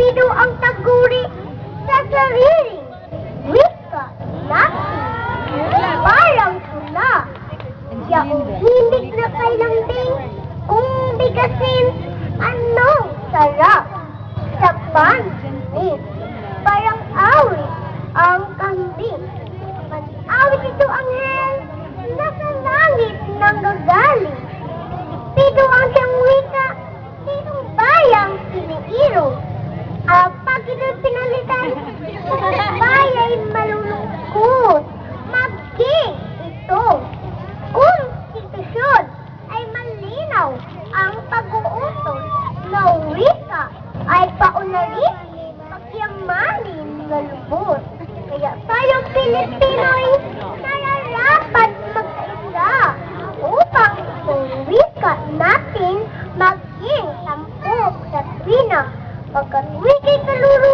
Pilipino ang taguri sa sariling wika natin. Parang tula. Yaong himig na kay lambing, kung bigasin, anong sarap sa pansinig. Parang awit ang kambing. Mag-awit ito anghel, nasa langit nang gagaling. Pilipino ang siyang wika, sinong bayang siniiro. Pag ito'y pinalitan, baya'y malulungkot. Maging ito. Konstitusyon ay malinaw ang pag-uutos na wika ay paunlarin pagyamanin na lubos. Kaya tayo Pilipino'y nararapat magkaisa upang itong wika natin maging tampok sa tuwina. Pagkat wika'y kaluluwa